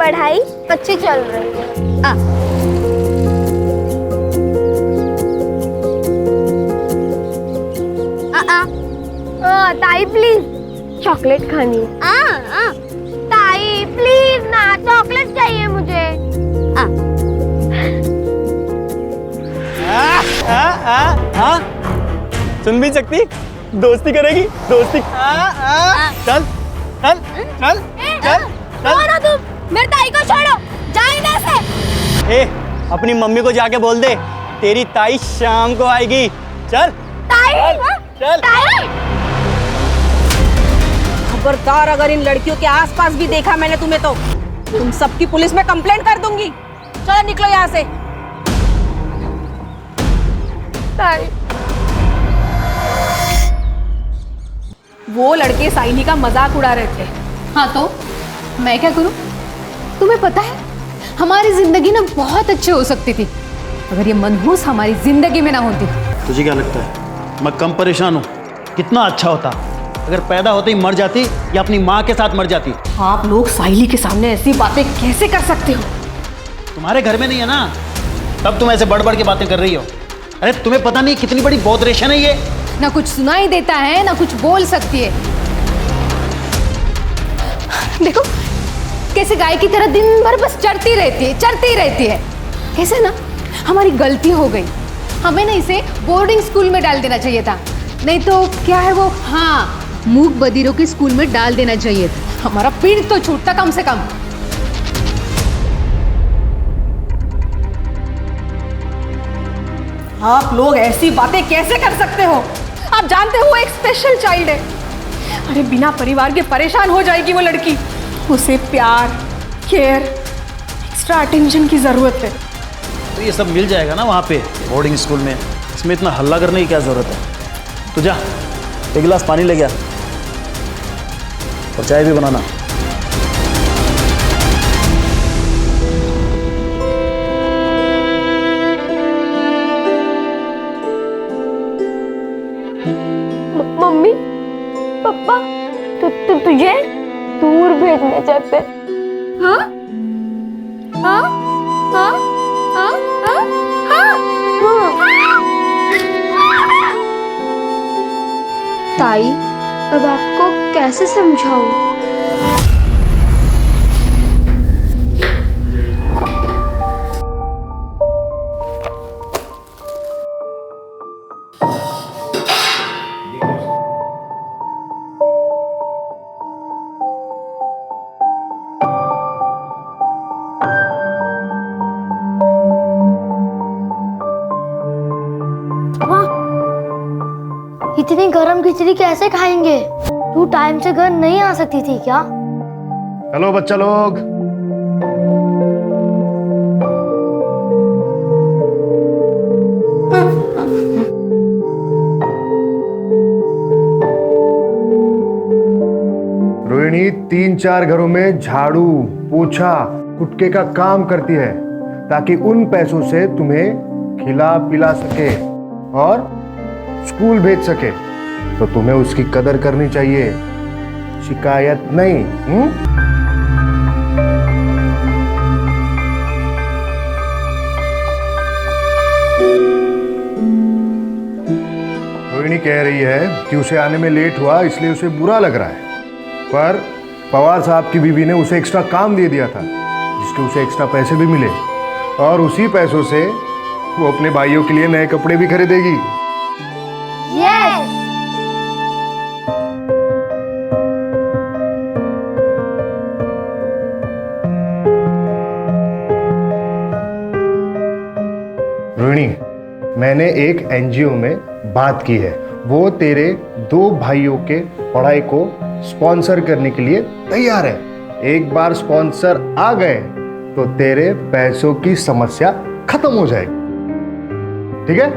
पढ़ाई अच्छी चल रही है। ताई प्लीज चॉकलेट खानी है। ताई प्लीज ना, चॉकलेट चाहिए मुझे। सुन भी सकती, दोस्ती करेगी, दोस्ती। चल चल चल चल चल तुम मेरे ताई को छोड़ो, जाओ इधर से। ए, अपनी मम्मी को जाके बोल दे तेरी ताई शाम को आएगी। चल ताई, चल ताई। खबरदार, अगर इन लड़कियों के आसपास भी देखा मैंने तुम्हें तो तुम सबकी पुलिस में कंप्लेंट कर दूंगी। चलो निकलो यहाँ से। ताई, वो लड़के साइनी का मजाक उड़ा रहे थे। हाँ तो मैं क्या करूं? तुम्हें पता है हमारी जिंदगी ना बहुत अच्छी हो सकती थी अगर ये मनहूस हमारी जिंदगी में ना होती। तुझे क्या लगता है मैं कम परेशान हूँ? कितना अच्छा होता अगर पैदा होते ही मर जाती या अपनी माँ के साथ मर जाती। आप लोग साहिली के सामने ऐसी बातें कैसे कर सकते हो? तुम्हारे घर में नहीं है ना, तब तुम ऐसे बढ़ बढ़ के बातें कर रही हो। अरे तुम्हें पता नहीं कितनी बड़ी बौद्रेशन है ये। ना कुछ सुनाई देता है ना कुछ बोल सकती है। देखो कैसे गाय की तरह दिन भर बस चरती रहती है। कैसे ना हमारी गलती हो गई, हमें ना इसे बोर्डिंग स्कूल में डाल देना चाहिए था। नहीं तो क्या है वो, हाँ, मूक बधिरों के स्कूल में डाल देना चाहिए था। हमारा पीठ तो छूटता कम से कम। आप लोग ऐसी बातें कैसे कर सकते हो? आप जानते हो वो एक स्पेशल चाइल्ड है। अरे बिना परिवार के परेशान हो जाएगी वो लड़की। उसे प्यार, केयर, एक्स्ट्रा अटेंशन की जरूरत है। तो ये सब मिल जाएगा ना वहाँ पे बोर्डिंग स्कूल में। इसमें इतना हल्ला करने की क्या जरूरत है? तू जा एक गिलास पानी ले गया और चाय भी बनाना। मम्मी पापा तुझे दूर भेजने चाहते। हाँ हाँ हाँ हाँ हाँ ताई, अब आपको कैसे समझाऊं? इतनी गरम खिचड़ी कैसे खाएंगे? तू टाइम से घर नहीं आ सकती थी क्या? हेलो बच्चा लोग, रोहिणी 3-4 घरों में झाड़ू, पोछा, कुटके का काम करती है ताकि उन पैसों से तुम्हें खिला पिला सके और स्कूल भेज सके। तो तुम्हें उसकी कदर करनी चाहिए, शिकायत नहीं। रोहिणी कह रही है कि उसे आने में लेट हुआ इसलिए उसे बुरा लग रहा है, पर पवार साहब की बीवी ने उसे एक्स्ट्रा काम दे दिया था जिसके उसे एक्स्ट्रा पैसे भी मिले और उसी पैसों से वो अपने भाइयों के लिए नए कपड़े भी खरीदेगी। यस। रोहिणी, मैंने एक एनजीओ में बात की है, वो तेरे 2 भाइयों के पढ़ाई को स्पॉन्सर करने के लिए तैयार है। एक बार स्पॉन्सर आ गए तो तेरे पैसों की समस्या खत्म हो जाएगी। ठीक है,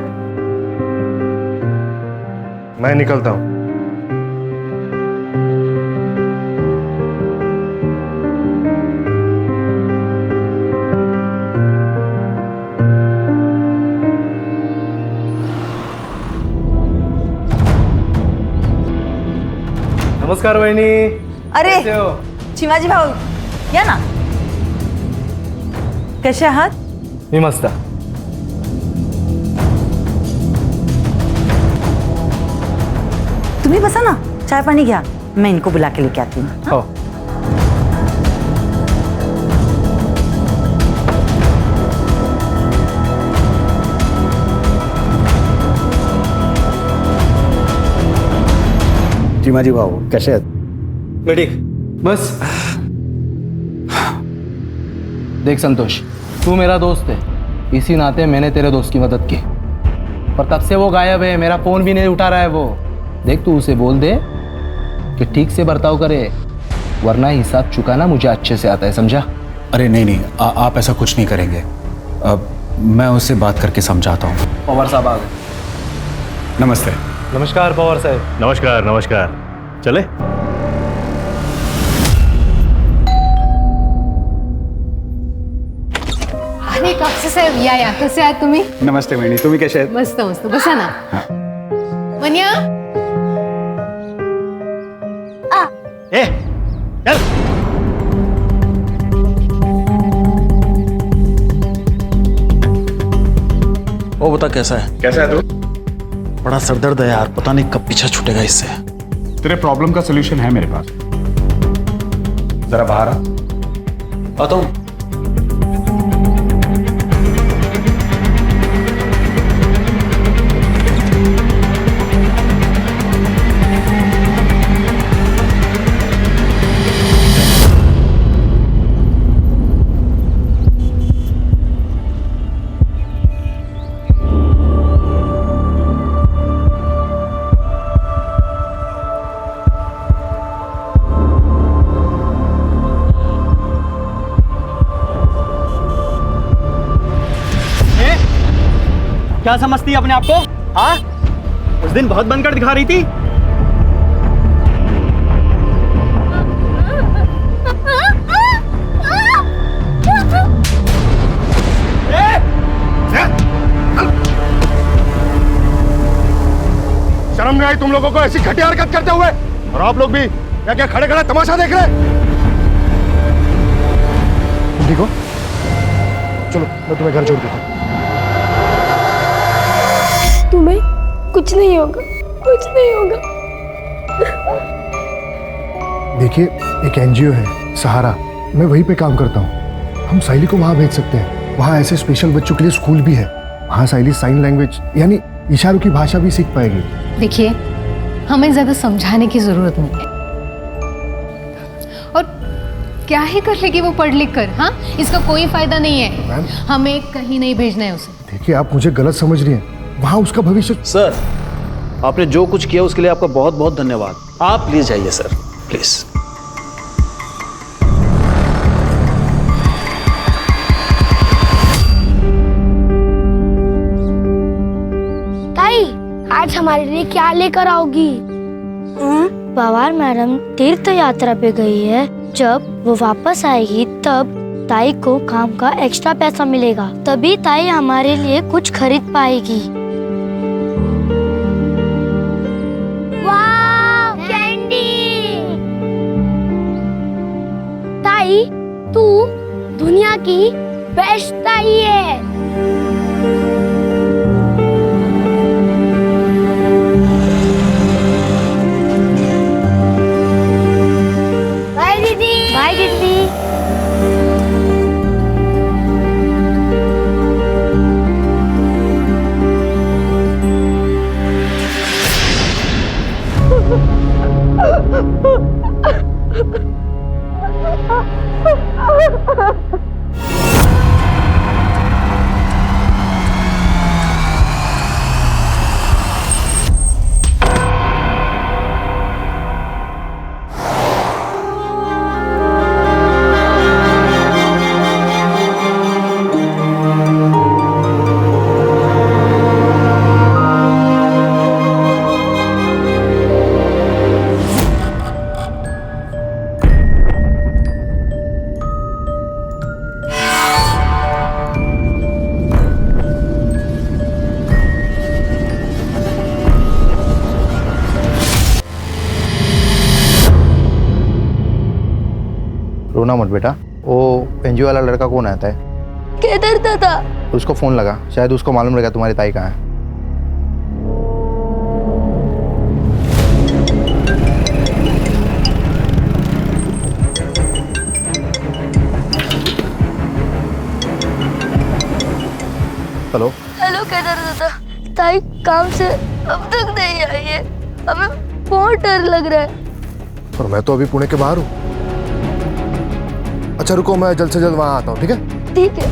मैं निकलता हूं। नमस्कार वहिनी। अरे कैसे हो? शिवाजी भाऊ या ना। कसे आहात? मी मस्त. तुम्ही बसा ना, चाय पानी घ्या. मैं इनको बुला के लेके आती हूँ. हो. चिमाजी भाऊ कसे आहेत? मी ठीक. बस देख संतोष, तू मेरा दोस्त है, इसी नाते मैंने तेरे दोस्त की मदद की, पर तब से वो गायब है. मेरा फोन भी नहीं उठा रहा है वो. देख तू उसे बोल दे कि ठीक से बर्ताव करे, वरना हिसाब चुकाना मुझे अच्छे से आता है, समझा? अरे नहीं नहीं, आप ऐसा कुछ नहीं करेंगे. मैं उससे बात करके समझाता हूँ. पवार साहब आ गए. नमस्ते. नमस्कार पवार साहेब. नमस्कार नमस्कार. चले. अरे कापसे साहेब या कसे आहात तुम्ही? नमस्ते वहिनी, तुम्ही कसे आहेत? मस्त मस्त बसा ना. मन्या ए चल. वो बता कैसा है? कैसा है तू? बड़ा सरदर्द है यार, पता नहीं कब पीछा छूटेगा इससे. तेरे प्रॉब्लम का सोल्यूशन है मेरे पास. जरा बाहर आ. आता हूँ. क्या समझती है अपने आप को? हाँ, उस दिन बहुत बनकर दिखा रही थी. शर्म नहीं आई तुम लोगों को ऐसी घटिया हरकत करते हुए? और आप लोग भी क्या क्या खड़े खड़े तमाशा देख रहे? तुम ठीक हो? चलो मैं तुम्हें घर छोड़ देता हूँ. तुम्हें कुछ नहीं होगा, कुछ नहीं होगा. देखिए, एक एनजीओ है सहारा, मैं वहीं पे काम करता हूँ. हम साइली को वहाँ भेज सकते हैं. वहाँ ऐसे स्पेशल बच्चों के लिए स्कूल भी है. वहाँ साइली साइन लैंग्वेज यानी इशारों की भाषा भी सीख पाएगी. देखिए, हमें ज्यादा समझाने की जरूरत नहीं है. और क्या ही कर लेगी वो पढ़ लिख कर? हाँ, इसका कोई फायदा नहीं है. हमें कहीं नहीं भेजना है उसे. देखिए, आप मुझे गलत समझ रही हैं. वहाँ उसका भविष्य. सर, आपने जो कुछ किया उसके लिए आपका बहुत बहुत धन्यवाद. आप प्लीज जाइए सर, प्लीज. ताई, आज हमारे लिए क्या लेकर आओगी? पवार मैडम तीर्थ यात्रा पे गई है. जब वो वापस आएगी तब ताई को काम का एक्स्ट्रा पैसा मिलेगा. तभी ताई हमारे लिए कुछ खरीद पाएगी. वाव, कैंडी! ताई, तू दुनिया की बेस्ट ताई है. बाय दीदी. बाय दीदी. रोना मत बेटा. वो एनजीओ वाला लड़का कौन आता है? केदार दादा। उसको फोन लगा, शायद उसको मालूम रहेगा तुम्हारी ताई कहाँ है। हेलो हेलो केदार दादा, ताई काम से अब तक नहीं आई है, हमें बहुत डर लग रहा है। और मैं तो अभी पुणे के बाहर हूँ। अच्छा रुको, मैं जल्द से जल्द वहाँ आता हूँ, ठीक है? ठीक है।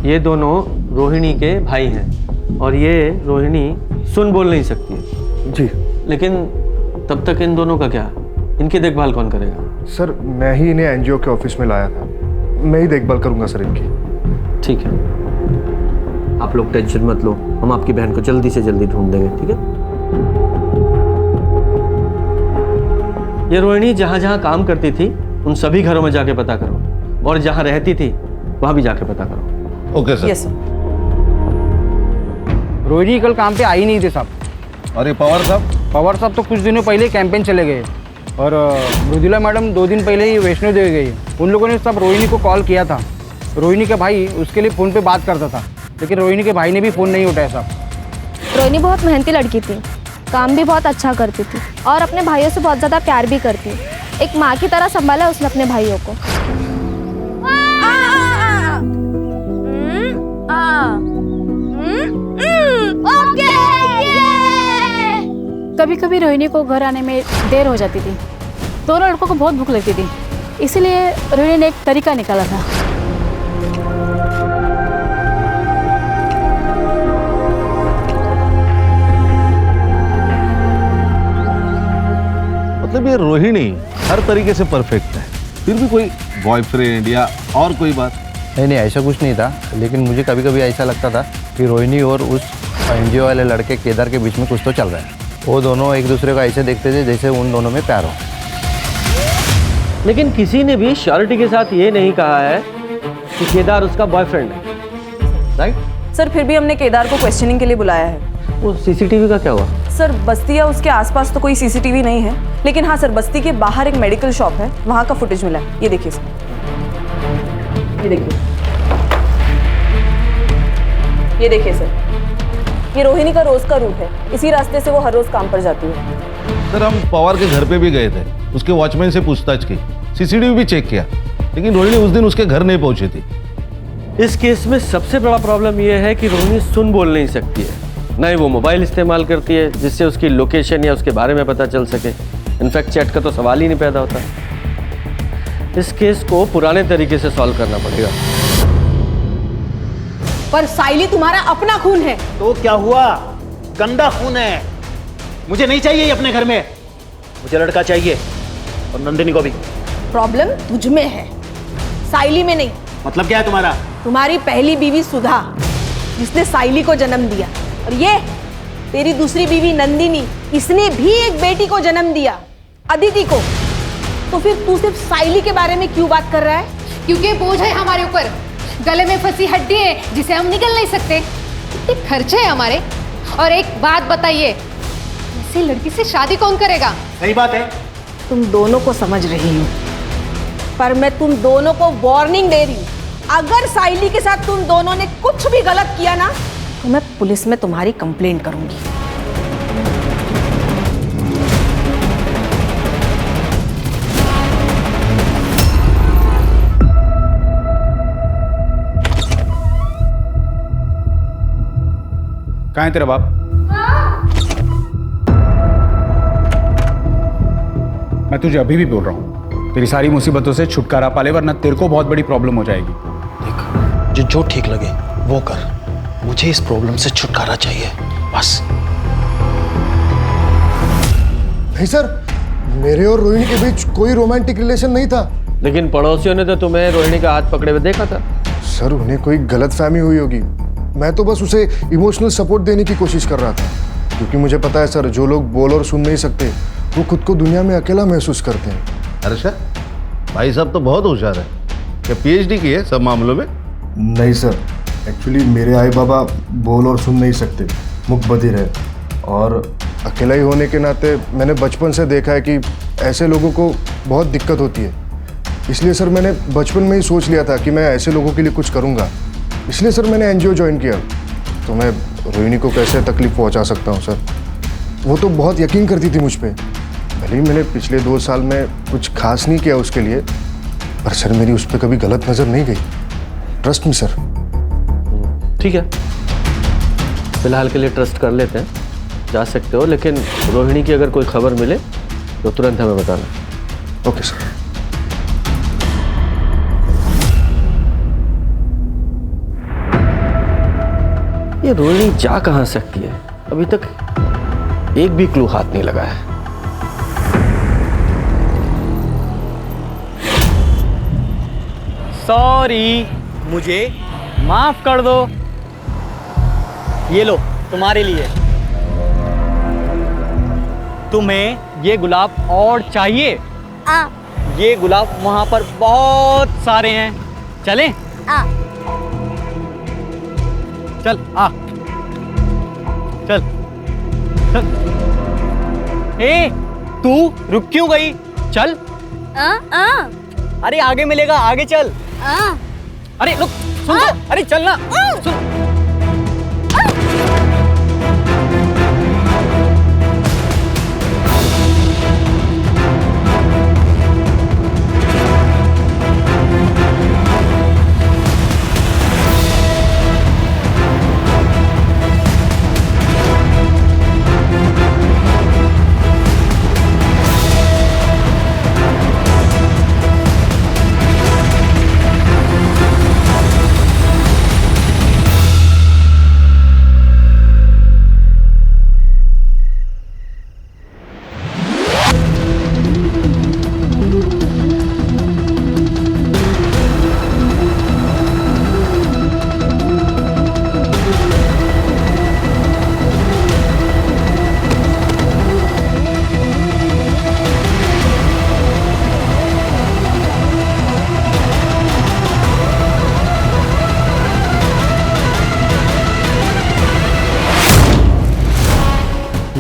ये दोनों रोहिणी के भाई हैं और ये रोहिणी सुन बोल नहीं सकती है। जी लेकिन तब तक इन दोनों का क्या, इनकी देखभाल कौन करेगा? सर, मैं ही इन्हें एनजीओ के ऑफिस में लाया था, मैं ही देखभाल करूंगा सर इनकी। ठीक है, आप लोग टेंशन मत लो, हम आपकी बहन को जल्दी से जल्दी ढूंढ देंगे, ठीक है? ये रोहिणी जहाँ जहाँ काम करती थी उन सभी घरों में जाके पता करो, और जहाँ रहती थी वहाँ भी जाके पता करो। Okay sir. Yes sir. Rohini कल काम पे आई नहीं थे साहब। और ये पवार साहब? पवार साहब तो कुछ दिनों पहले कैंपेन चले गए, और मृदुला मैडम 2 दिन पहले ही वैष्णो देवी गई। उन लोगों ने सब रोहिणी को कॉल किया था। रोहिणी का भाई उसके लिए फ़ोन पे बात करता था, लेकिन रोहिणी के भाई ने भी फ़ोन नहीं उठाया साहब। रोहिणी बहुत मेहनती लड़की थी, काम भी बहुत अच्छा करती थी और अपने भाइयों से बहुत ज़्यादा प्यार भी करती। एक माँ की तरह संभाला उसने अपने भाइयों को। कभी कभी रोहिणी को घर आने में देर हो जाती थी। दोनों लड़कों को बहुत भूख लगती थी, इसीलिए रोहिणी ने एक तरीका निकाला था। मतलब ये रोहिणी हर तरीके से परफेक्ट है, फिर भी कोई बॉयफ्रेंड या और कोई बात? नहीं, ऐसा कुछ नहीं था, लेकिन मुझे कभी कभी ऐसा लगता था कि रोहिणी और उस एनजीओ वाले लड़के केदार के बीच में कुछ तो चल रहा है। वो दोनों एक दूसरे को ऐसे देखते थे जैसे उन दोनों में प्यार हो। लेकिन किसी ने भी श्योरिटी के साथ ये नहीं कहा है कि केदार उसका बॉयफ्रेंड है, राइट? सर, फिर भी हमने केदार को क्वेश्चनिंग के लिए बुलाया है। वो सीसीटीवी का क्या हुआ? सर, बस्ती या उसके आसपास तो कोई सीसीटीवी नहीं है, लेकिन हाँ सर, बस्ती के बाहर एक मेडिकल शॉप है, वहाँ का फुटेज मिला है। ये देखिए सर, ये देखिए, ये देखिए सर, ये रोहिणी का रोज का रूट है। इसी रास्ते से वो हर रोज काम पर जाती है। सर, हम पवार के घर पे भी गए थे, उसके वॉचमैन से पूछताछ की, सीसीटीवी भी चेक किया, लेकिन रोहिणी उस दिन उसके घर नहीं पहुंची थी। इस केस में सबसे बड़ा प्रॉब्लम यह है कि रोहिणी सुन बोल नहीं सकती है, न ही वो मोबाइल इस्तेमाल करती है जिससे उसकी लोकेशन या उसके बारे में पता चल सके। इनफैक्ट चैट का तो सवाल ही नहीं पैदा होता। इस केस को पुराने तरीके से सॉल्व करना पड़ेगा। पर साइली तुम्हारा अपना खून है। तो क्या हुआ? गंदा खून है, मुझे नहीं चाहिए ये अपने घर में। मुझे लड़का चाहिए, और नंदिनी को भी। प्रॉब्लम तुझ में है, साइली में नहीं। मतलब क्या है तुम्हारा? तुम्हारी पहली बीवी सुधा, जिसने साइली को जन्म दिया, और ये तेरी दूसरी बीवी नंदिनी, इसने भी एक बेटी को जन्म दिया, अदिति को। तो फिर तू सिर्फ साइली के बारे में क्यों बात कर रहा है? क्योंकि बोझ है हमारे ऊपर, गले में फंसी हड्डी है जिसे हम निकल नहीं सकते। इतने खर्चे हैं हमारे। और एक बात बताइए, ऐसी लड़की से शादी कौन करेगा? सही बात है। तुम दोनों को समझ रही हूँ, पर मैं तुम दोनों को वार्निंग दे रही हूँ। अगर साइली के साथ तुम दोनों ने कुछ भी गलत किया ना, तो मैं पुलिस में तुम्हारी कंप्लेंट करूंगी। कहाँ है तेरा बाप? मैं तुझे अभी भी बोल रहा हूँ, तेरी सारी मुसीबतों से छुटकारा पाले, वरना तेरे को बहुत बड़ी प्रॉब्लम हो जाएगी। देख, जो ठीक लगे वो कर, मुझे इस प्रॉब्लम से छुटकारा चाहिए, बस। नहीं सर, मेरे और रोहिणी के बीच कोई रोमांटिक रिलेशन नहीं था। लेकिन पड़ोसियों ने तो तुम्हें रोहिणी का हाथ पकड़े हुए देखा था। सर, उन्हें कोई गलतफहमी हुई होगी। मैं तो बस उसे इमोशनल सपोर्ट देने की कोशिश कर रहा था, क्योंकि मुझे पता है सर, जो लोग बोल और सुन नहीं सकते वो खुद को दुनिया में अकेला महसूस करते हैं। अच्छा, भाई साहब तो बहुत होशियार है। क्या पीएचडी की है सब मामलों में? नहीं सर, एक्चुअली मेरे आई बाबा बोल और सुन नहीं सकते, मुख बधिर है, और अकेला ही होने के नाते मैंने बचपन से देखा है कि ऐसे लोगों को बहुत दिक्कत होती है। इसलिए सर मैंने बचपन में ही सोच लिया था कि मैं ऐसे लोगों के लिए कुछ करूँगा। इसलिए सर मैंने एनजीओ ज्वाइन किया। तो मैं रोहिणी को कैसे तकलीफ पहुँचा सकता हूँ सर? वो तो बहुत यकीन करती थी मुझ पर। भले ही मैंने पिछले 2 साल में कुछ खास नहीं किया उसके लिए, पर सर मेरी उस पर कभी गलत नज़र नहीं गई। Trust me sir. ठीक है, फिलहाल के लिए ट्रस्ट कर लेते हैं, जा सकते हो, लेकिन रोहिणी की अगर कोई खबर मिले तो तुरंत हमें बताना। Okay sir. ये रोहिणी जा कहाँ सकती है? अभी तक एक भी क्लू हाथ नहीं लगा है। सॉरी, मुझे माफ कर दो। ये लो तुम्हारे लिए। तुम्हें ये गुलाब और चाहिए? ये गुलाब वहां पर बहुत सारे हैं। चलें? चल आ, चल चल। ए, तू रुक क्यों गई? चल। अरे आगे मिलेगा, आगे चल। अरे रुक, सुन तो, अरे चल ना, सुन।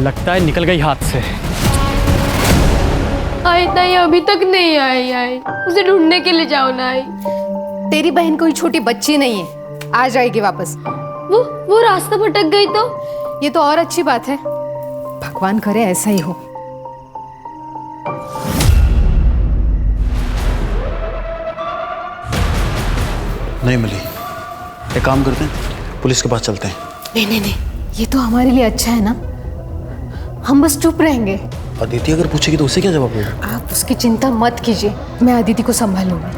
लगता है निकल गई हाथ से। आई नहीं, अभी तक नहीं आई। उसे ढूंढने के लिए जाओ ना। आई, तेरी बहन कोई छोटी बच्ची नहीं है, आ जाएगी वापस। वो रास्ता भटक गई तो? ये तो और अच्छी बात है, भगवान करे ऐसा ही हो। नहीं मिली। एक काम करते हैं, पुलिस के पास चलते हैं। नहीं, ये तो हमारे लिए अच्छा है ना, हम बस चुप रहेंगे। अदिति अगर पूछेगी तो उसे क्या जवाब देगा? आप उसकी चिंता मत कीजिए, मैं अदिति को संभालूंगी।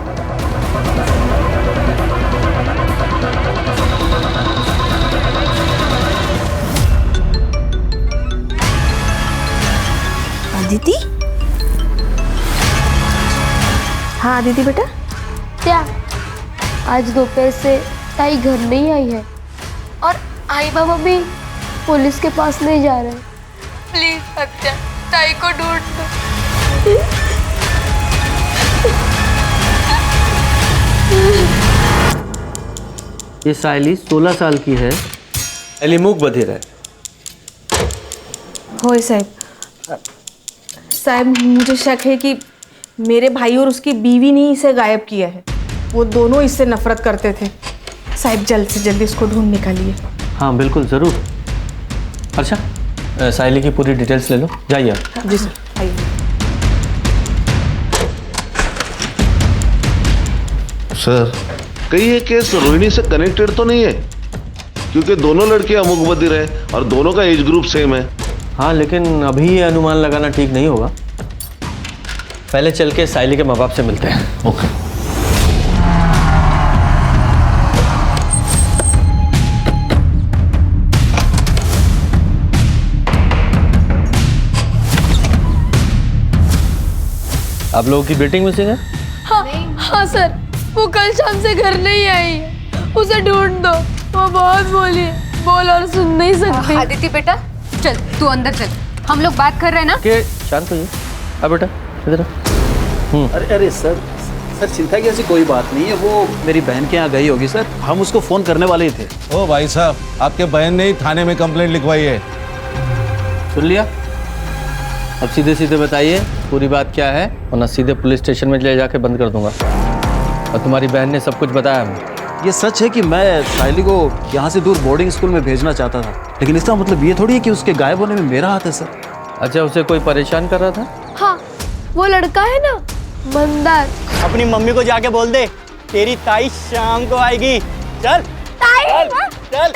अदिति? हाँ अदिति बेटा। क्या आज दोपहर से ताई घर नहीं आई है और आई बाबा भी पुलिस के पास नहीं जा रहे? प्लीज सत्या, ताई को ढूंढ दो। ये सायली 16 साल की है, एलिमुख बधिर है। होय साहब, मुझे शक है कि मेरे भाई और उसकी बीवी ने इसे गायब किया है। वो दोनों इससे नफरत करते थे। साहब जल्द से जल्द इसको ढूंढ निकालिए। हाँ बिल्कुल, ज़रूर। अच्छा, सायली की पूरी डिटेल्स ले लो, जाइए। जी सर, आइए। सर, कहीं ये केस रोहिणी से कनेक्टेड तो नहीं है? क्योंकि दोनों लड़के अमुक बधिर हैं और दोनों का एज ग्रुप सेम है। हाँ, लेकिन अभी ये अनुमान लगाना ठीक नहीं होगा। पहले चल के सायली के माँ बाप से मिलते हैं। ओके। आप लोगों की मीटिंग मिसिंग है? हाँ सर, वो कल शाम से घर नहीं आई है। उसे ढूंढ दो, वो बहुत बोली है, बोल और सुन नहीं सकती। आदिति बेटा चल, तू अंदर चल, हम लोग बात कर रहे हैं ना। के शांत होइए। अब बेटा इधर। अरे सर चिंता की ऐसी कोई बात नहीं है, वो मेरी बहन के यहाँ गई होगी सर, हम उसको फोन करने वाले ही थे। ओ भाई साहब, आपके बहन ने ही थाने में कंप्लेंट लिखवाई है। सुन लिया? अब सीधे सीधे बताइए पूरी बात क्या है, वरना सीधे पुलिस स्टेशन में ले जाके बंद कर दूंगा। और तुम्हारी बहन ने सब कुछ बताया हमें। ये सच है कि मैं साइली को यहाँ से दूर बोर्डिंग स्कूल में भेजना चाहता था, लेकिन इसका मतलब ये थोड़ी है कि उसके गायब होने में मेरा हाथ है सर। अच्छा, उसे कोई परेशान कर रहा था? हाँ, वो लड़का है ना मंदार। अपनी मम्मी को जाके बोल दे तेरी ताई शाम को आएगी। चल ताई, चल।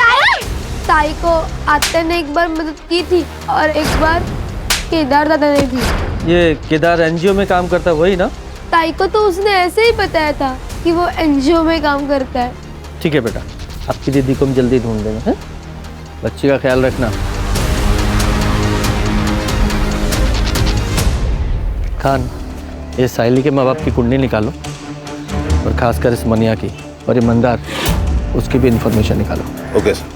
ताई को आते ने एक बार मदद की थी और एक बार केदार दादा ने भी। ये केदार एनजीओ में काम करता है वही ना? ताई को तो उसने ऐसे ही बताया था कि वो एनजीओ में काम करता है। ठीक है बेटा, आपकी दीदी को हम जल्दी ढूंढ देंगे, हैं? बच्ची का ख्याल रखना। खान, ये साइली के माँ बाप की कुंडली निकालो और खासकर इस मनिया की, और ये मंदार, उसकी भी इंफॉर्मेशन निकालो। Okay sir.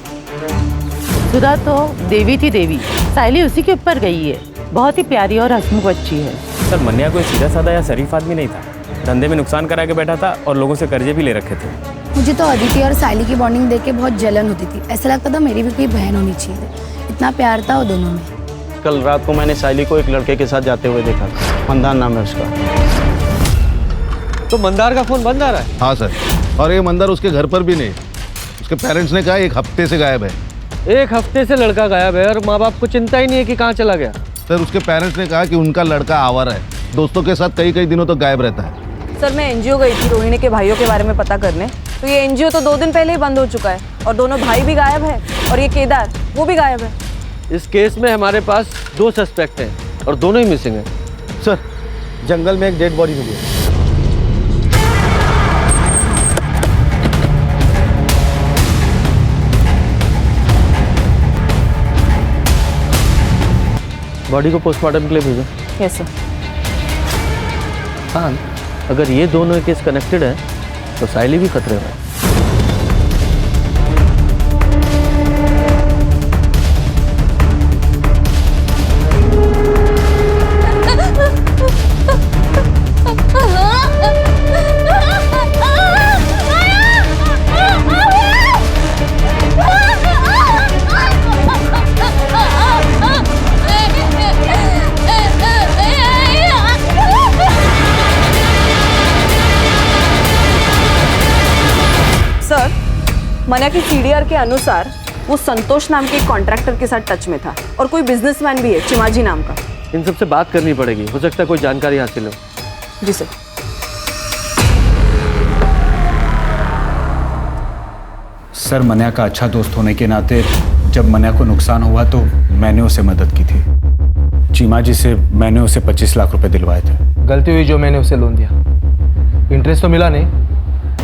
सुधा तो देवी थी देवी, साइली उसी के ऊपर गई है। बहुत ही प्यारी और हंसमुख बच्ची है। सर मन्या कोई सीधा साधा या शरीफ आदमी नहीं था, धंधे में नुकसान करा के बैठा था और लोगों से कर्जे भी ले रखे थे। मुझे तो अदिति और साइली की बॉन्डिंग देख के बहुत जलन होती थी। ऐसा लगता था मेरी भी कोई बहन होनी चाहिए। इतना प्यार था वो दोनों में। कल रात को मैंने साइली को एक लड़के के साथ जाते हुए देखा, मंदार नाम है उसका। तो मंदार का फोन बंद आ रहा है? हाँ सर, और ये मंदार उसके घर पर भी नहीं। उसके पेरेंट्स ने कहा 1 हफ्ते से गायब है। 1 हफ्ते से लड़का गायब है और माँ बाप को चिंता ही नहीं है कि कहाँ चला गया। सर उसके पेरेंट्स ने कहा कि उनका लड़का आवारा है, दोस्तों के साथ कई दिनों तक गायब रहता है। सर मैं एनजीओ गई थी रोहिणी के भाइयों के बारे में पता करने, तो ये एनजीओ तो 2 दिन पहले ही बंद हो चुका है और दोनों भाई भी गायब है और ये केदार वो भी गायब है। इस केस में हमारे पास 2 सस्पेक्ट हैं और दोनों ही मिसिंग हैं। सर जंगल में एक डेड बॉडी मिली है। बॉडी को पोस्टमार्टम के लिए भेजो। Yes sir. हाँ, अगर ये दोनों केस कनेक्टेड है तो साइली भी खतरे में है। सर मनिया की सीडीआर के अनुसार वो संतोष नाम के एक कॉन्ट्रैक्टर के साथ टच में था और कोई बिजनेसमैन भी है चिमाजी नाम का। इन सबसे बात करनी पड़ेगी, हो सकता है कोई जानकारी हासिल हो। जी सर। सर मन्या का अच्छा दोस्त होने के नाते जब मन्या को नुकसान हुआ तो मैंने उसे मदद की थी। चीमा जी से मैंने उसे 25 लाख रुपए दिलवाए थे। गलती हुई जो मैंने उसे लोन दिया, इंटरेस्ट तो मिला नहीं,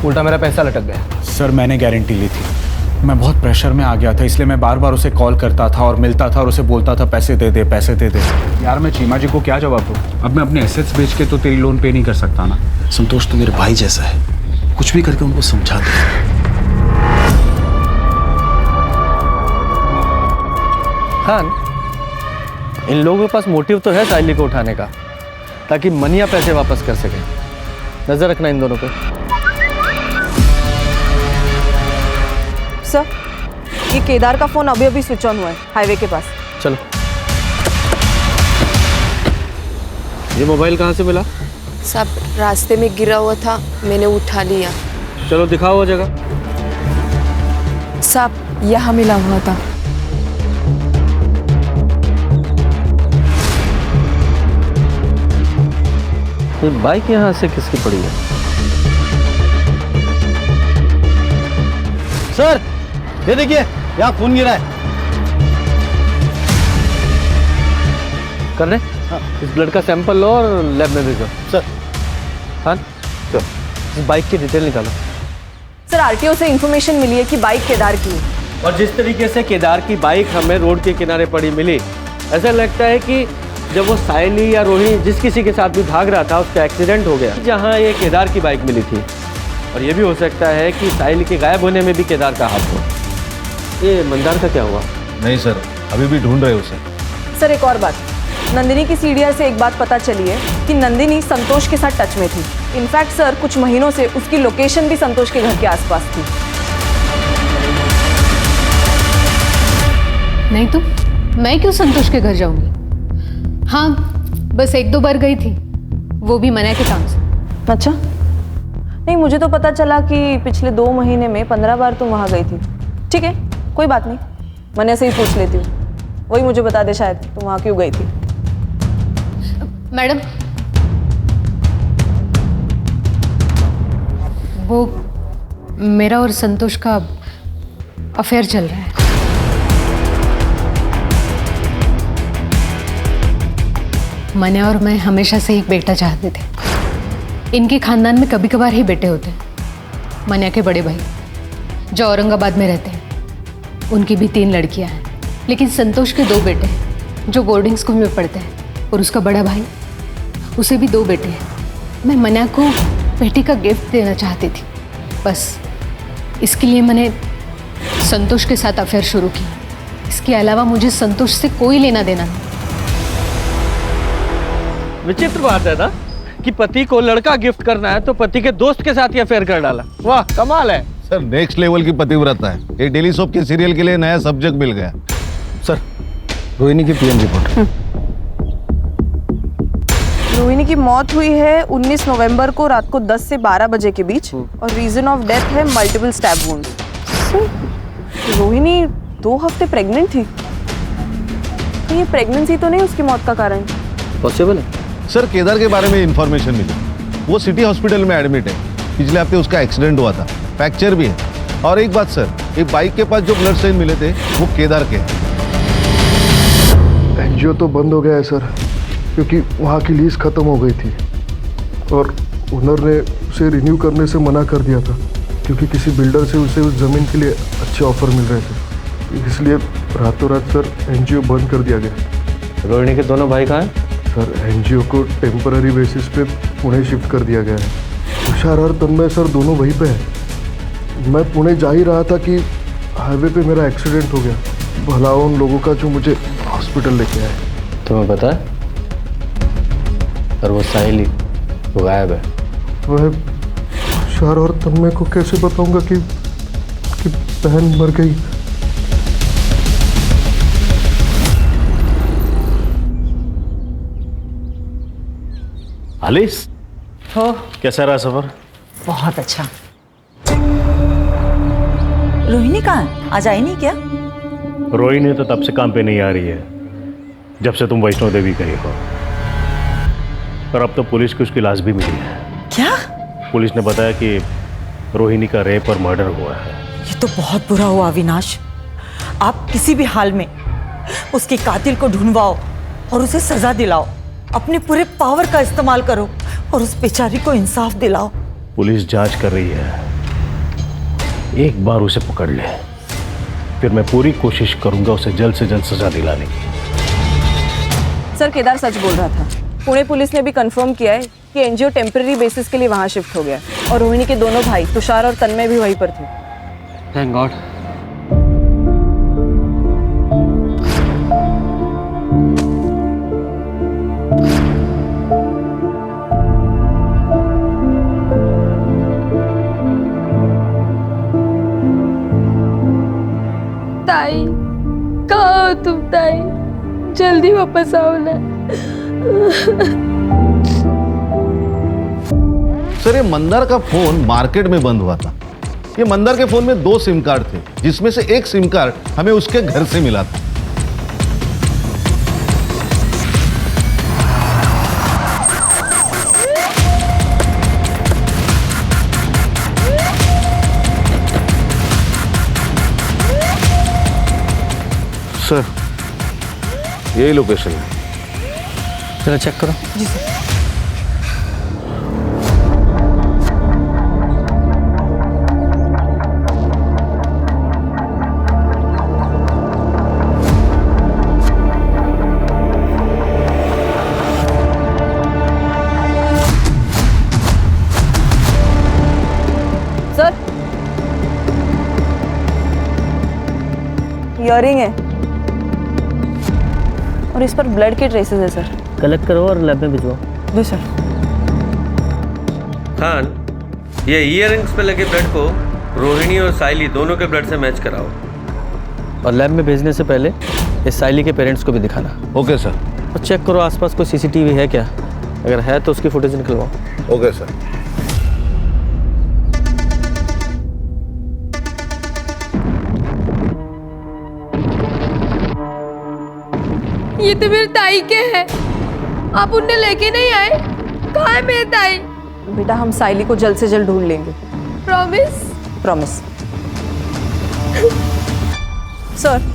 उल्टा मेरा पैसा लटक गया। सर मैंने गारंटी ली थी, मैं बहुत प्रेशर में आ गया था, इसलिए मैं बार बार उसे कॉल करता था और मिलता था और उसे बोलता था पैसे दे दे पैसे दे दे। यार मैं चीमा जी को क्या जवाब दूँ? अब मैं अपने एसेट्स बेच के तो तेरी लोन पे नहीं कर सकता ना। संतोष तो मेरे भाई जैसा है, कुछ भी करके उनको समझा दे। खान, इन लोगों के पास मोटिव तो है साइली को उठाने का, ताकि मनिया पैसे वापस कर सके। नजर रखना इन दोनों पे। सर ये केदार का फोन अभी अभी स्विच ऑन हुआ है हाईवे के पास। चलो। ये मोबाइल कहाँ से मिला? सब रास्ते में गिरा हुआ था, मैंने उठा लिया। चलो दिखाओ वो जगह। सब यहाँ मिला हुआ था। ये बाइक यहाँ से किसकी पड़ी है? सर ये देखिए यहाँ खून गिरा है। कर रहे? हाँ। इस ब्लड का सैंपल लो और लैब में भेजो। सर। खान, तो इस बाइक की डिटेल निकालो। सर आरटीओ से इंफॉर्मेशन मिली है कि बाइक केदार की है। और जिस तरीके से केदार की बाइक हमें रोड के किनारे पड़ी मिली, ऐसा लगता है कि जब वो साइली या रोहिणी जिस किसी के साथ भी भाग रहा था उसका एक्सीडेंट हो गया, जहाँ ये केदार की बाइक मिली थी। और ये भी हो सकता है कि साइली के गायब होने में भी केदार का हाथ हो। ये मंदार का क्या हुआ? नहीं सर, अभी भी ढूंढ रहे उसे। सर एक और बात, नंदिनी की सीडीआर से एक बात पता चली है कि नंदिनी संतोष के साथ टच में थी। इनफैक्ट सर कुछ महीनों से उसकी लोकेशन भी संतोष के घर के आसपास थी। नहीं तो मैं क्यों संतोष के घर जाऊंगी? हाँ, बस 1-2 बार गई थी, वो भी मना के काम से। अच्छा, नहीं मुझे तो पता चला कि पिछले 2 महीने में 15 बार तुम वहाँ गई थी। ठीक है, कोई बात नहीं, मैंने से ही पूछ लेती हूँ, वही मुझे बता दे शायद तुम वहाँ क्यों गई थी। मैडम, वो मेरा और संतोष का अफेयर चल रहा है। मने और मैं हमेशा से एक बेटा चाहते थे। इनके खानदान में कभी कभार ही बेटे होते हैं। मनिया के बड़े भाई जो औरंगाबाद में रहते हैं, उनकी भी 3 लड़कियां हैं, लेकिन संतोष के 2 बेटे हैं जो बोर्डिंग स्कूल में पढ़ते हैं, और उसका बड़ा भाई, उसे भी 2 बेटे हैं। मैं मनिया को बेटी का गिफ्ट देना चाहती थी, बस इसके लिए मैंने संतोष के साथ अफेयर शुरू किया। इसके अलावा मुझे संतोष से कोई लेना देना नहीं। विचित्र बात है ना कि पति को लड़का गिफ्ट करना है तो पति के दोस्त के साथ ही अफेयर कर डाला। वाह, कमाल है सर, नेक्स्ट लेवल की पतिव्रता है। ये डेली सोप के सीरियल के लिए नया सब्जेक्ट मिल गया। सर, रोहिणी की पीएम रिपोर्ट। रोहिणी की मौत हुई है 19 नवंबर को रात को 10 से 12 बजे के बीच, और रीजन ऑफ डेथ है मल्टीपल स्टैब वुंड। रोहिणी 2 हफ्ते प्रेग्नेंट थी, तो ये प्रेगनेंसी तो नहीं उसकी मौत का कारण? पॉसिबल है सर। केदार के बारे में इंफॉर्मेशन मिली, वो सिटी हॉस्पिटल में एडमिट है। पिछले हफ्ते उसका एक्सीडेंट हुआ था, फ्रैक्चर भी है। और एक बात सर, एक बाइक के पास जो ब्लड साइन मिले थे वो केदार के हैं। एनजीओ तो बंद हो गया है सर, क्योंकि वहाँ की लीज खत्म हो गई थी और ओनर ने उसे रिन्यू करने से मना कर दिया था, क्योंकि किसी बिल्डर से उसे उस ज़मीन के लिए अच्छे ऑफर मिल रहे थे। इसलिए रातों रात सर एनजीओ बंद कर दिया गया। रोहिणी के दोनों भाई कहाँ हैं? सर, एनजीओ को टेम्पररी बेसिस पे पुणे शिफ्ट कर दिया गया है। तुषार और तन्मय सर दोनों वहीं पे हैं। मैं पुणे जा ही रहा था कि हाईवे पे मेरा एक्सीडेंट हो गया। भला उन लोगों का जो मुझे हॉस्पिटल लेके आए। तुम्हें पता है? और वो साहिली, वो गायब है। वह तुषार और तन्मय को कैसे बताऊंगा कि बहन मर गई? आलिस, हो, कैसा रहा सफर? बहुत अच्छा। रोहिणी कहाँ है? आज आई नहीं क्या? रोहिणी तो तब से काम पे नहीं आ रही है जब से तुम वैष्णो देवी गई हो। पर अब तो पुलिस को उसकी लाश भी मिली है। क्या? पुलिस ने बताया कि रोहिणी का रेप और मर्डर हुआ है। ये तो बहुत बुरा हुआ अविनाश। आप किसी भी हाल में उसके कातिल को ढूंढवाओ और उसे सजा दिलाओ। अपने पूरे पावर का इस्तेमाल करो और उस बेचारी को इंसाफ दिलाओ। पुलिस जांच कर रही है, एक बार उसे पकड़ ले, फिर मैं पूरी कोशिश करूंगा उसे जल्द से जल्द सजा दिलाने की। सर, केदार सच बोल रहा था। पुणे पुलिस ने भी कंफर्म किया है कि एनजीओ टेम्पररी बेसिस के लिए वहां शिफ्ट हो गया, और रोहिणी के दोनों भाई तुषार और तन्मय भी वहीं पर थे। Thank God. ताई, कहाँ हो तुम ताई? जल्दी वापस आओ ना। सर, ये मंदार का फोन मार्केट में बंद हुआ था। ये मंदार के फोन में 2 सिम कार्ड थे, जिसमें से एक सिम कार्ड हमें उसके घर से मिला था। सर, यही लोकेशन है। चलो चेक करो। जी सर। सर, ईयरिंग है और इस पर ब्लड के ट्रेसेस है सर। कलेक्ट करो और लैब में भिजवाओ। जी सर। खान, ये ईयरिंग्स पे लगे ब्लड को रोहिणी और साइली दोनों के ब्लड से मैच कराओ, और लैब में भेजने से पहले इस साइली के पेरेंट्स को भी दिखाना। Okay sir. और चेक करो आसपास कोई सीसीटीवी है क्या, अगर है तो उसकी फुटेज निकलवाओ। Okay sir. ये तो मेरे ताई के हैं, आप उन्हें लेके नहीं आए? कहाँ है मेरे ताई? बेटा हम साइली को जल्द से जल्द ढूंढ लेंगे। प्रॉमिस? प्रॉमिस। सर,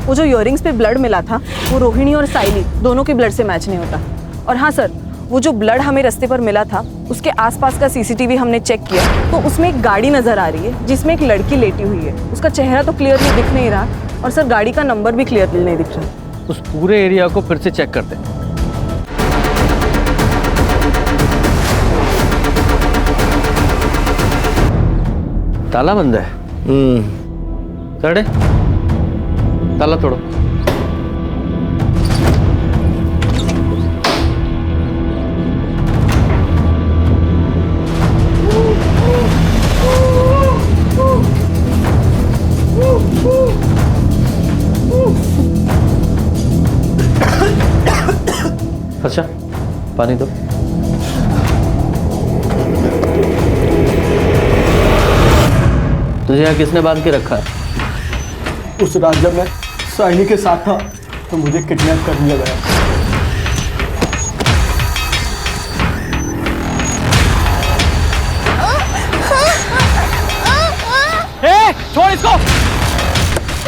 वो जो इयररिंग्स पे ब्लड मिला था वो रोहिणी और साइली दोनों के ब्लड से मैच नहीं होता। और हाँ सर, वो जो ब्लड हमें रास्ते पर मिला था उसके आसपास का सीसीटीवी हमने चेक किया तो उसमें एक गाड़ी नजर आ रही है जिसमें एक लड़की लेटी हुई है। उसका चेहरा तो क्लियरली दिख नहीं रहा और सर गाड़ी का नंबर भी क्लियरली नहीं दिख रहा। उस पूरे एरिया को फिर से चेक करते हैं। ताला बंद है। कड़े ताला तोड़ो। अच्छा पानी दो। तुझे यहाँ किसने बांध के रखा है? उस रात जब मैं साहिनी के साथ था तो मुझे किडनैप कर लिया गया। छोड़ इसको!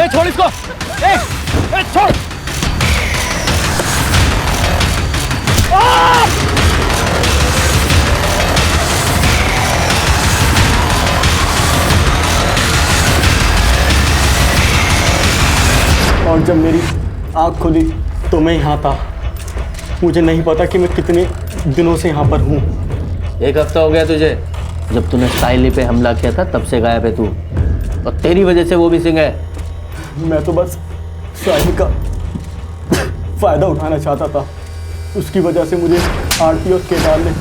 छोड़ इसको! छोड़! और जब मेरी आँख खुली तो मैं यहाँ था। मुझे नहीं पता कि मैं कितने दिनों से यहाँ पर हूँ। 1 हफ्ता हो गया तुझे। जब तूने साइली पे हमला किया था तब से गायब है तू, और तेरी वजह से वो भी सिंह है। मैं तो बस साहिनी का फ़ायदा उठाना चाहता था। उसकी वजह से मुझे आरती और केदार ने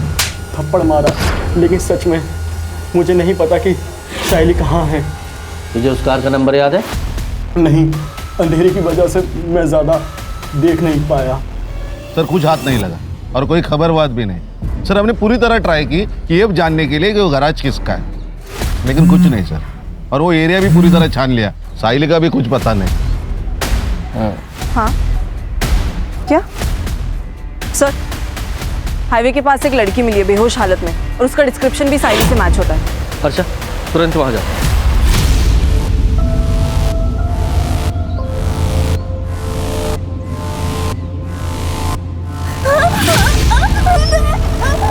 थप्पड़ मारा, लेकिन सच में मुझे नहीं पता कि साहिली कहाँ है। तुझे उस कार का नंबर याद है? नहीं, अंधेरे की वजह से मैं ज़्यादा देख नहीं पाया। सर कुछ हाथ नहीं लगा और कोई खबरबात भी नहीं। सर हमने पूरी तरह ट्राई की कि ये जानने के लिए कि वो गैराज किसका है, लेकिन कुछ नहीं सर। और वो एरिया भी पूरी तरह छान लिया, साहिल का भी कुछ पता नहीं। हाँ क्या सर? हाईवे के पास एक लड़की मिली है बेहोश हालत में और उसका डिस्क्रिप्शन भी साहिल से मैच होता है। अच्छा तुरंत वहाँ जाओ।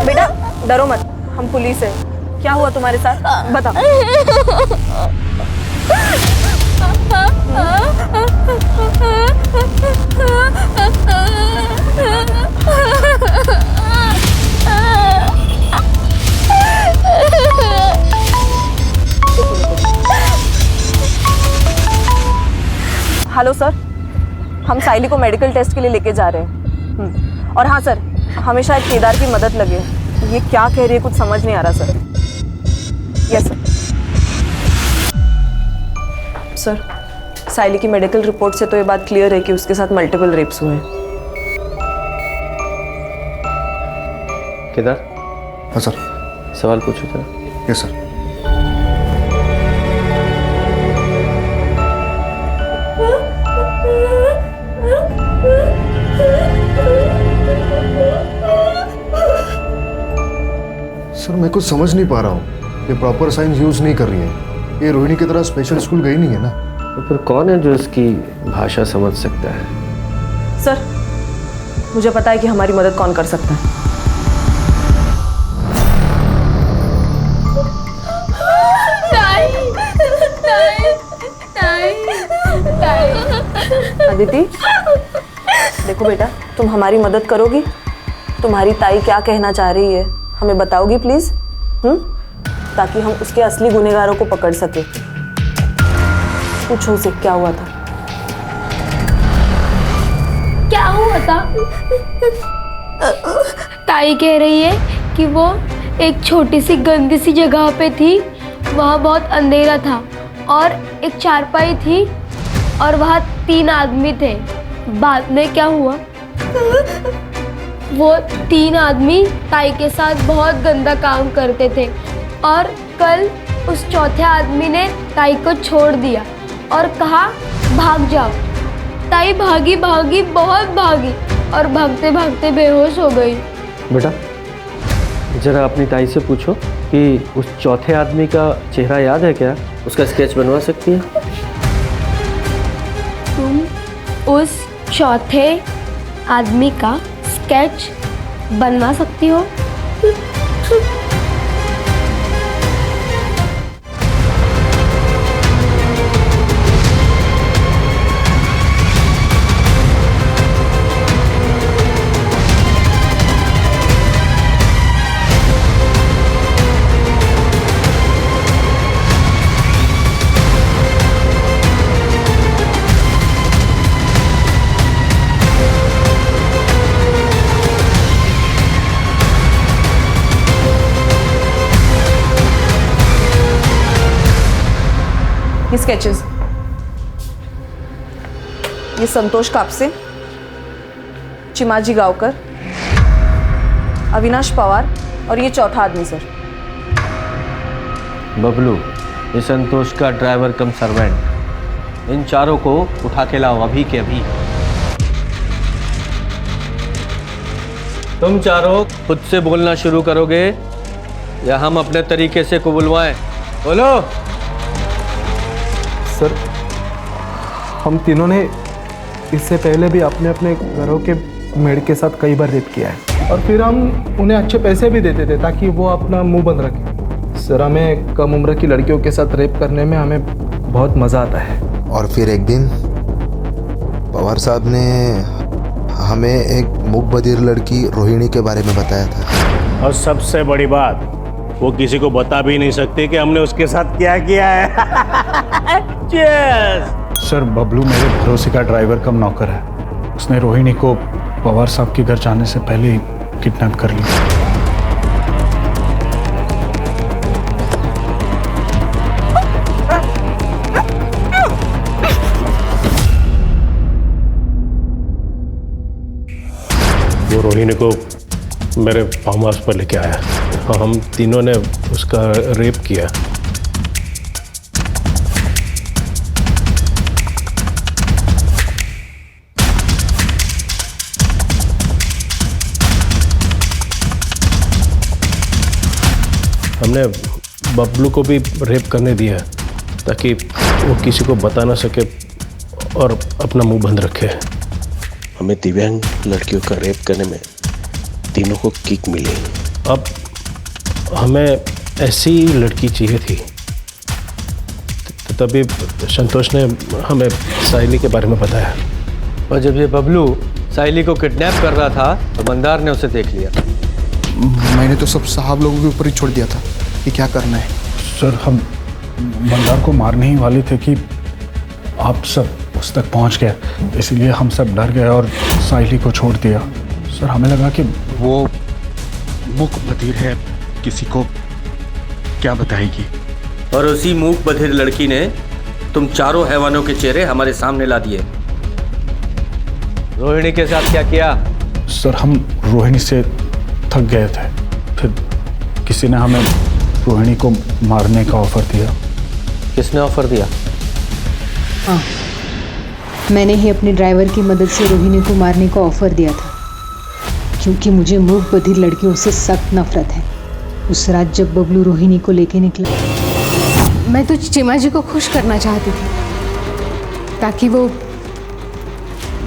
बेटा डरो मत, हम पुलिस है। क्या हुआ तुम्हारे साथ बता। हेलो सर, हम साइली को मेडिकल टेस्ट के लिए लेके जा रहे हैं। और हाँ सर, हमें शायद केदार की मदद लगे। ये क्या कह रही है कुछ समझ नहीं आ रहा सर। यस सर, साइली की मेडिकल रिपोर्ट से तो ये बात क्लियर है कि उसके साथ मल्टीपल रेप्स हुए हैं। केदार। हाँ सर। सवाल पूछो जरा। Yes sir. सर मैं कुछ समझ नहीं पा रहा हूँ। ये प्रॉपर साइंस यूज नहीं कर रही है। ये रोहिणी की तरह स्पेशल स्कूल गई नहीं है ना। तो फिर कौन है जो इसकी भाषा समझ सकता है? सर मुझे पता है कि हमारी मदद कौन कर सकता है। अदिति देखो बेटा, तुम हमारी मदद करोगी? तुम्हारी ताई क्या कहना चाह रही है हमें बताओगी प्लीज? ताकि हम उसके असली गुनहगारों को पकड़ सके। पूछो उसे क्या हुआ था। क्या हुआ था? ताई कह रही है कि वो एक छोटी सी गंदी सी जगह पे थी, वहाँ बहुत अंधेरा था और एक चारपाई थी और वहाँ 3 आदमी थे। बाद में क्या हुआ वो 3 आदमी ताई के साथ बहुत गंदा काम करते थे और कल उस चौथे आदमी ने ताई को छोड़ दिया और कहा भाग जाओ। ताई भागी भागी बहुत भागी और भागते भागते बेहोश हो गई। बेटा जरा अपनी ताई से पूछो कि उस चौथे आदमी का चेहरा याद है क्या? उसका स्केच बनवा सकती है? तुम उस चौथे आदमी का स्केच बनवा सकती हो? ये स्केचेस, ये संतोष कापसे, चिमाजी गांवकर, अविनाश पवार और ये चौथा आदमी सर। बबलू, ये संतोष का ड्राइवर कम सर्वेंट, इन चारों को उठा के लाओ अभी के अभी। तुम चारों खुद से बोलना शुरू करोगे या हम अपने तरीके से को बुलवाएं? बोलो। सर, हम तीनों ने इससे पहले भी अपने अपने घरों के मेड के साथ कई बार रेप किया है और फिर हम उन्हें अच्छे पैसे भी देते थे ताकि वो अपना मुंह बंद रखें। सर, हमें कम उम्र की लड़कियों के साथ रेप करने में हमें बहुत मज़ा आता है। और फिर एक दिन पवार साहब ने हमें एक मूक बधिर लड़की रोहिणी के बारे में बताया था। और सबसे बड़ी बात, वो किसी को बता भी नहीं सकती कि हमने उसके साथ क्या किया है। सर, बबलू मेरे भरोसे का ड्राइवर कम नौकर है। उसने रोहिणी को पवार साहब के घर जाने से पहले ही किडनैप कर लिया। वो रोहिणी को मेरे फार्म हाउस पर लेके आया और हम तीनों ने उसका रेप किया। हमने बबलू को भी रेप करने दिया ताकि वो किसी को बता ना सके और अपना मुंह बंद रखे। हमें दिव्यांग लड़कियों का रेप करने में तीनों को किक मिली। अब हमें ऐसी लड़की चाहिए थी, तभी संतोष ने हमें साइली के बारे में बताया। और जब ये बबलू साइली को किडनैप कर रहा था तो मंदार ने उसे देख लिया। मैंने तो सब साहब लोगों के ऊपर ही छोड़ दिया था कि क्या करना है। सर, हम मंदार को मारने ही वाले थे कि आप सब उस तक पहुंच गए, इसलिए हम सब डर गए और साइली को छोड़ दिया। सर, हमें लगा कि वो मूक बधिर है, किसी को क्या बताएगी। और उसी मूक बधिर लड़की ने तुम चारों हैवानों के चेहरे हमारे सामने ला दिए। रोहिणी के साथ क्या किया? सर, हम रोहिणी से थक गए थे, फिर किसी ने हमें रोहिणी को मारने का ऑफर दिया। किसने ऑफर दिया? हाँ, मैंने ही अपने ड्राइवर की मदद से रोहिणी को मारने का ऑफर दिया था, क्योंकि मुझे मूक बधिर लड़कियों से सख्त नफरत है। उस रात जब बबलू रोहिणी को लेके निकला, मैं तो चिमाजी को खुश करना चाहती थी ताकि वो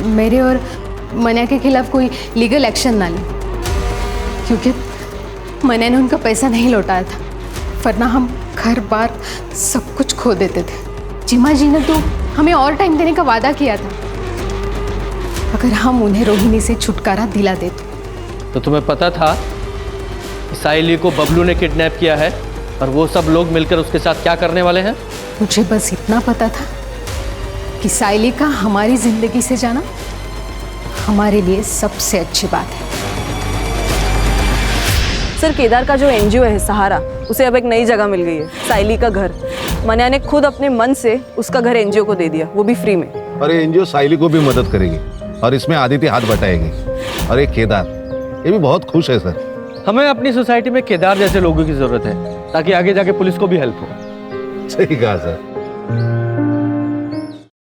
मेरे और मन्या के खिलाफ कोई लीगल एक्शन ना ले, क्योंकि मन्या ने उनका पैसा नहीं लौटाया था, वरना हम घर बार सब कुछ खो देते थे। चिमाजी ने तो हमें और टाइम देने का वादा किया था अगर हम उन्हें रोहिणी से छुटकारा दिला देते। तो तुम्हें पता था कि साइली को बबलू ने किडनैप किया है और वो सब लोग मिलकर उसके साथ क्या करने वाले हैं? मुझे बस इतना पता था कि साइली का हमारी जिंदगी से जाना हमारे लिए सबसे अच्छी बात है। सर, केदार का जो एनजीओ है सहारा, उसे अब एक नई जगह मिल गई है, साइली का घर। मन्या ने खुद अपने मन से उसका घर एनजीओ को दे दिया, वो भी फ्री में। अरे एनजीओ साइली को भी मदद करेगी, और इसमें आदित्य हाथ बटाएगी और एक केदार, ये भी बहुत खुश है सर। हमें अपनी सोसाइटी में केदार जैसे लोगों की जरूरत है ताकि आगे जाके पुलिस को भी हेल्प हो। सही कहा सर।